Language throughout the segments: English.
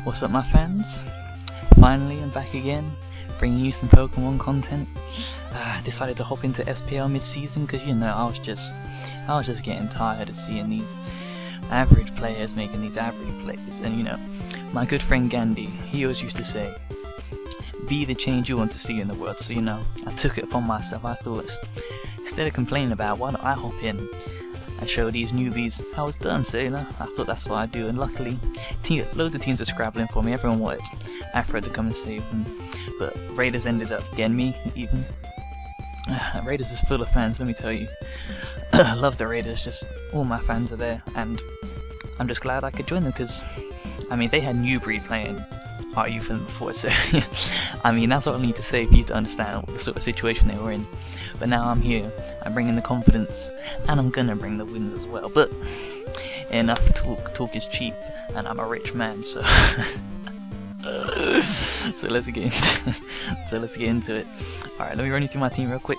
What's up, my fans? Finally, I'm back again, bringing you some Pokemon content. Decided to hop into SPL mid-season because, you know, I was just getting tired of seeing these average players making these average plays. And you know, my good friend Gandhi, he always used to say, "Be the change you want to see in the world." So, you know, I took it upon myself. I thought, instead of complaining about it, why don't I hop in and show these newbies how it's done? So, you know, I thought that's what I'd do, and luckily, loads of teams were scrabbling for me. Everyone wanted Afro to come and save them, but Raiders ended up getting me, even. Raiders is full of fans, let me tell you. I love the Raiders, just all my fans are there, and I'm just glad I could join them, because, I mean, they had Newbury playing our youth for them before, so, I mean, that's what I need to say for you to understand the sort of situation they were in. But now I'm here, I'm bringing the confidence, and I'm gonna bring the wins as well. But enough talk is cheap, and I'm a rich man, so so let's get into it. Alright, let me run you through my team real quick.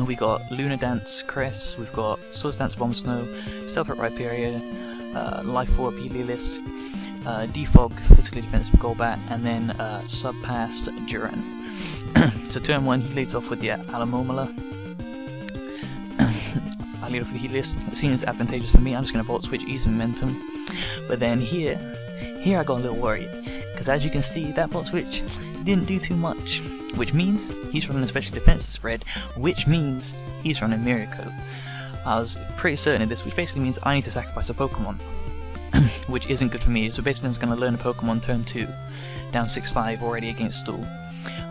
We got Luna Dance, Cress, we've got Swords Dance, Bomb Snow, Stealth Rock, Rhyperior, Life 4, Peleolist, Defog, Physically Defensive Golbat, and then Subpass Durant. So turn 1, he leads off with the Alamomola. I lead off with the Helios. Seeing it's advantageous for me, I'm just going to Volt Switch, ease momentum. But then here I got a little worried, because as you can see, that Volt Switch didn't do too much, which means he's running a special defensive spread, which means he's running Miracle. I was pretty certain of this, which basically means I need to sacrifice a Pokemon, which isn't good for me. So basically, I'm going to learn a Pokemon turn 2, down 6-5 already against Stool.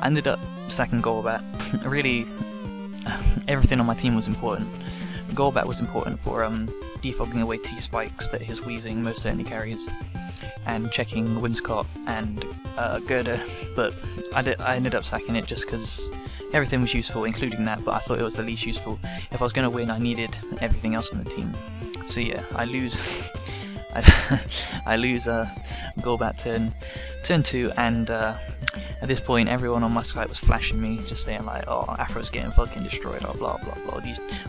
I ended up sacking Golbat. Really, everything on my team was important. Golbat was important for defogging away T-Spikes that his Weezing most certainly carries, and checking Whimsicott and Gerda, but I ended up sacking it just because everything was useful, including that, but I thought it was the least useful. If I was going to win, I needed everything else in the team. So yeah, I lose I lose Golbat turn 2, and at this point everyone on my Skype was flashing me, just saying like, "Oh, Afro's getting fucking destroyed, oh, blah blah blah,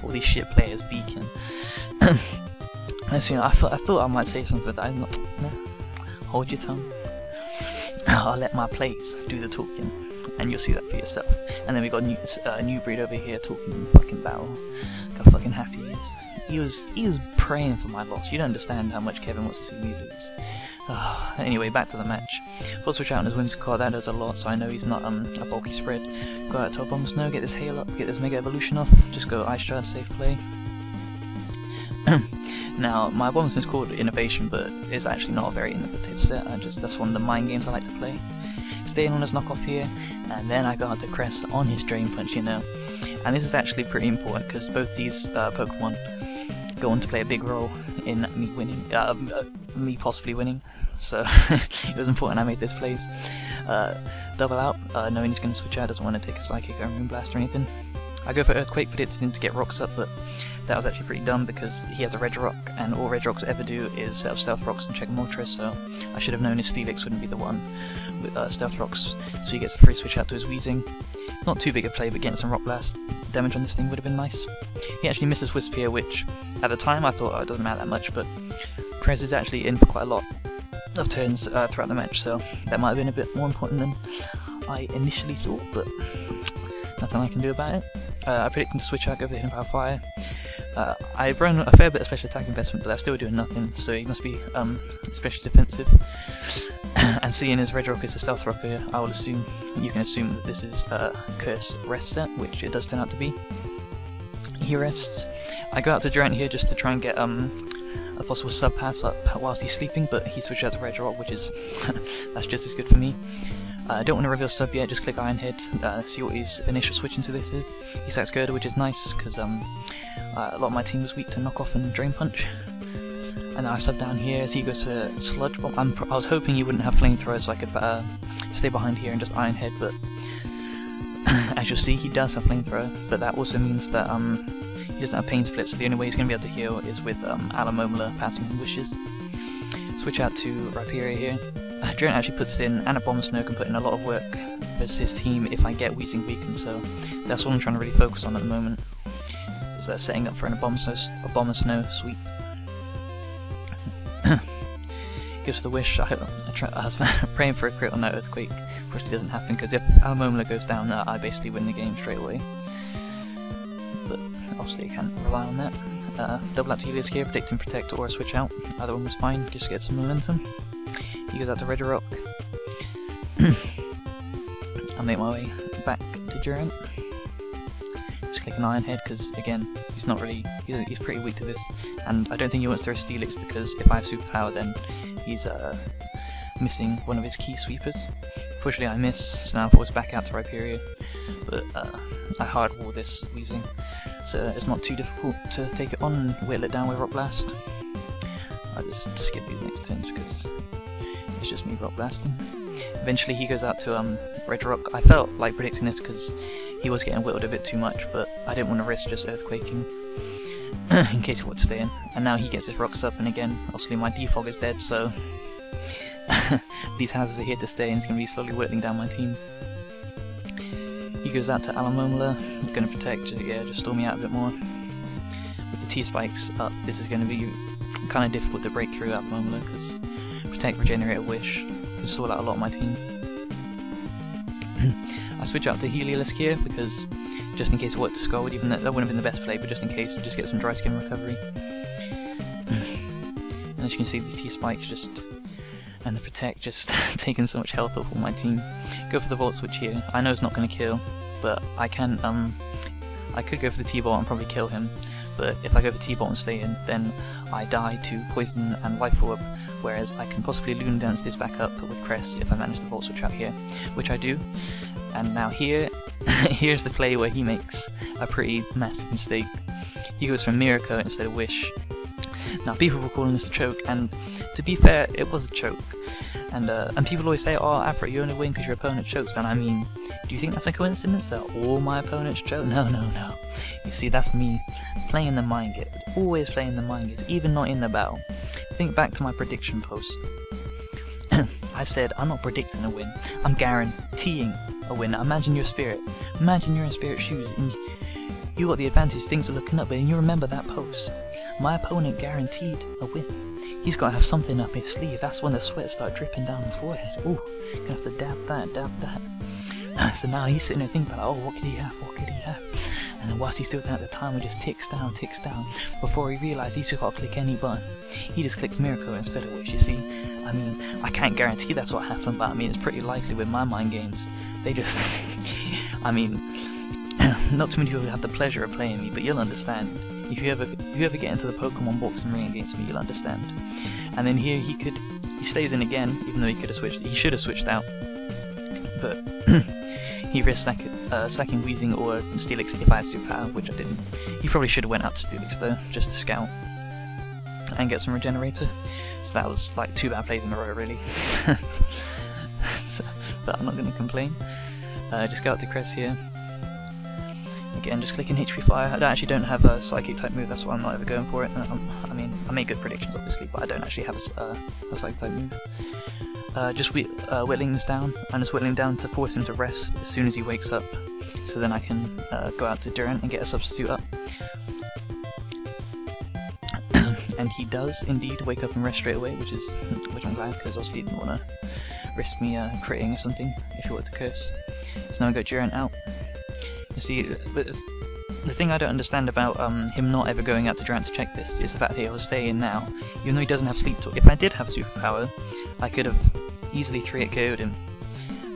all these shit players beacon." And so, you know, I thought I might say something, but I'm not. No, hold your tongue. I'll let my plays do the talking, and you'll see that for yourself. And then we got new breed over here talking fucking battle. Look how fucking happy he is. He was praying for my loss. You don't understand how much Kevin wants to see me lose. Anyway, back to the match. Full switch out on his Whimsicott, that does a lot, so I know he's not a bulky spread. Go out to Bomb Snow, get this hail up, get this Mega Evolution off, just go Ice Shard, safe play. Now, my Bomb Snow is called Innovation, but it's actually not a very innovative set. That's one of the mind games I like to play. Staying on his knockoff here, and then I go out to Cress on his Drain Punch, you know. And this is actually pretty important, because both these Pokemon go on to play a big role in me winning, me possibly winning. So it was important I made this plays. Double out, knowing he's going to switch out, doesn't want to take a Psychic or Moonblast or anything. I go for Earthquake, predicting him to get Rocks up, but that was actually pretty dumb because he has a Regirock, and all Regirocks ever do is set up Stealth Rocks and check Moltres, so I should have known his Steelix wouldn't be the one with Stealth Rocks, so he gets a free switch out to his Weezing. Not too big a play, but getting some Rock Blast damage on this thing would have been nice. He actually misses Wisp here, which at the time I thought, oh, it doesn't matter that much, but Prez is actually in for quite a lot of turns throughout the match, so that might have been a bit more important than I initially thought, but nothing I can do about it. I predict him to switch out, go for the Hidden Power Fire. I've run a fair bit of special attack investment, but that's still doing nothing, so he must be especially defensive. And seeing his Regirock is a Stealth Rocker, I will assume, you can assume that this is a Curse Rest set, which it does turn out to be. He rests. I go out to Durant here just to try and get a possible sub pass up whilst he's sleeping, but he switches out to Regirock, which is that's just as good for me. I don't want to reveal sub yet, just click Iron Head, see what his initial switch into this is. He sacks Gerda, which is nice, because a lot of my team was weak to Knock Off and Drain Punch. And then I sub down here as he goes to Sludge Bomb. I was hoping he wouldn't have Flamethrower so I could stay behind here and just Iron Head, but as you'll see, he does have Flamethrower, but that also means that he doesn't have Pain Split, so the only way he's going to be able to heal is with Alamomola passing him Wishes. Switch out to Rhyperior here. Durant actually puts in, and a Bomb Snow can put in a lot of work versus his team if I get Weezing Beacon, so that's what I'm trying to really focus on at the moment, is setting up for a Bomb Snow sweep. gives the wish. I was praying for a crit on that earthquake. Unfortunately, it doesn't happen because if Alamola goes down, I basically win the game straight away. But obviously, you can't rely on that. Double out to Helios here, predicting protect or switch out. Either one was fine, just to get some momentum. He goes out to Red Rock. I'll make my way back to Durant. Just click an Iron Head because again, he's not really, he's pretty weak to this, and I don't think he wants to throw Steelix because if I have superpower, then he's missing one of his key sweepers. Fortunately, I miss, so now I'm forced back out to Rhyperior, but I hard wall this Weezing, so it's not too difficult to take it on and whittle it down with Rock Blast. I just skip these next turns because it's just me Rock Blasting. Eventually he goes out to Red Rock. I felt like predicting this because he was getting whittled a bit too much, but I didn't want to risk just earthquaking in case he wanted to stay in. And now he gets his rocks up, and again, obviously my defog is dead, so these houses are here to stay, and it's going to be slowly whittling down my team. He goes out to Alamola, he's going to protect, yeah, just storm me out a bit more. With the T-spikes up, this is going to be kind of difficult to break through Alamola because protect, regenerate, a wish can stall out a lot of my team. I switch out to Heliolisk here because just in case it worked to Scald, even though that wouldn't have been the best play, but just in case, just get some dry skin recovery. And as you can see, these T-spikes just and the protect just taking so much health off of my team. Go for the Volt Switch here. I know it's not going to kill, but I can I could go for the T-Bolt and probably kill him, but if I go for T-Bolt and stay in, then I die to Poison and Life Orb, whereas I can possibly Loon Dance this back up with Cress if I manage to Volt Switch out here, which I do. And now here, here's the play where he makes a pretty massive mistake. He goes for Miracle instead of Wish. Now people were calling this a choke, and to be fair, it was a choke. And people always say, oh Afro, you only win because your opponent chokes, and I mean, do you think that's a coincidence that all my opponents choke? No, no, no. You see, that's me playing the mind game, always playing the mind games, even not in the battle. Think back to my prediction post. I said, I'm not predicting a win, I'm guaranteeing a win. Now imagine your spirit, imagine you're in Spirit's shoes, and you got the advantage, things are looking up, and you remember that post. My opponent guaranteed a win. He's got to have something up his sleeve. That's when the sweat started dripping down the forehead. Ooh, gonna have to dab that, dab that. So now he's sitting there thinking about, oh, what could he have, what could he have? And then whilst he's doing that, the timer just ticks down, before he realised he's just got to click any button. He just clicks Miracle instead of Wish, you see. I mean, I can't guarantee that's what happened, but I mean, it's pretty likely with my mind games. They just, I mean, not too many people have the pleasure of playing me, but you'll understand. If you ever get into the Pokemon boxing ring against me, you'll understand. And then here he stays in again, even though he could have switched. He should have switched out, but he risked sacking Weezing or Steelix if I had superpower, which I didn't. He probably should have went out to Steelix though, just to scout and get some Regenerator. So that was like 2 bad plays in a row, really. So, but I'm not going to complain. Just go out to Cress here. Again, just clicking HP Fire. I actually don't have a Psychic type move, that's why I'm not ever going for it. I mean, I make good predictions obviously, but I don't actually have a Psychic type move. Just whittling this down. I'm just whittling down to force him to rest as soon as he wakes up, so then I can go out to Durant and get a substitute up. And he does indeed wake up and rest straight away, which I'm glad, because obviously he didn't want to risk me critting or something if he were to curse. So now I got Durant out. You see, the thing I don't understand about him not ever going out to Durant to check this is the fact that he'll stay in now, even though he doesn't have Sleep Talk. If I did have superpower, I could have easily 3-hit KO'd him,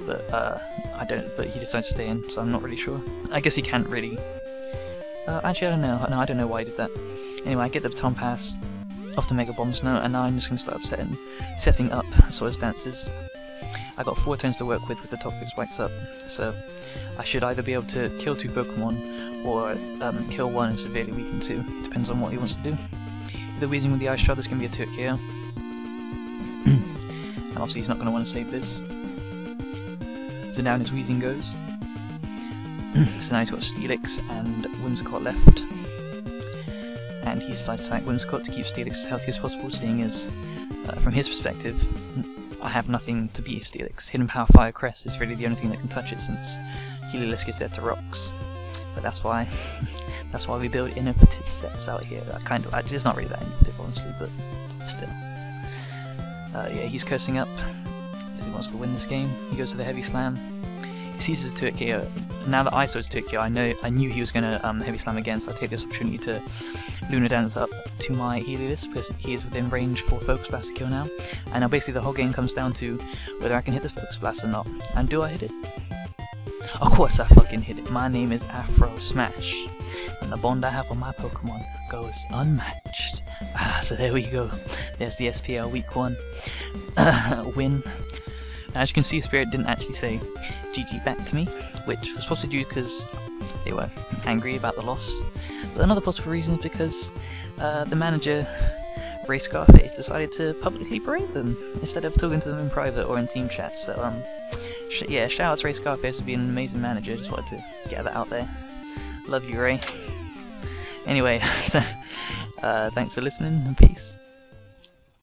but I don't. But he decided to stay in, so I'm not really sure. I guess he can't really. Actually, I don't know. No, I don't know why he did that. Anyway, I get the Baton Pass off to Mega Bombs now, and now I'm just going to start setting up Swords Dances. I got 4 turns to work with the Toxic Spikes up, so I should either be able to kill 2 Pokemon or kill 1 and severely weaken 2. Depends on what he wants to do. Either Weezing with the Ice Shard, there's going to be a 2-hit KO. And obviously he's not going to want to save this. So down his Weezing goes. So now he's got Steelix and Whimsicott left. And he decides to sack Whimsicott to keep Steelix as healthy as possible, seeing as, from his perspective, I have nothing to beat Steelix. Hidden Power Fire Crest is really the only thing that can touch it, since Heliolisk is dead to rocks. But that's why we build innovative sets out here. It's not really that innovative, honestly, but still. Yeah, he's cursing up because he wants to win this game. He goes to the heavy slam. He sees his 2-hit KO. Now that I saw his 2-hit KO, I knew he was going to heavy slam again, so I take this opportunity to Lunar Dance up to my Helios because he is within range for Focus Blast to kill now. And now basically the whole game comes down to whether I can hit this Focus Blast or not. And do I hit it? Of course I fucking hit it. My name is Afro Smash. And the bond I have on my Pokemon goes unmatched. So there we go. There's the SPL Week 1 win. As you can see, Spirit didn't actually say GG back to me, which was possibly due because they were angry about the loss. But another possible reason is because the manager, Ray Scarface, decided to publicly berate them instead of talking to them in private or in team chat. So yeah, shout out to Ray Scarface for being an amazing manager. Just wanted to get that out there. Love you, Ray. Anyway, so, thanks for listening and peace.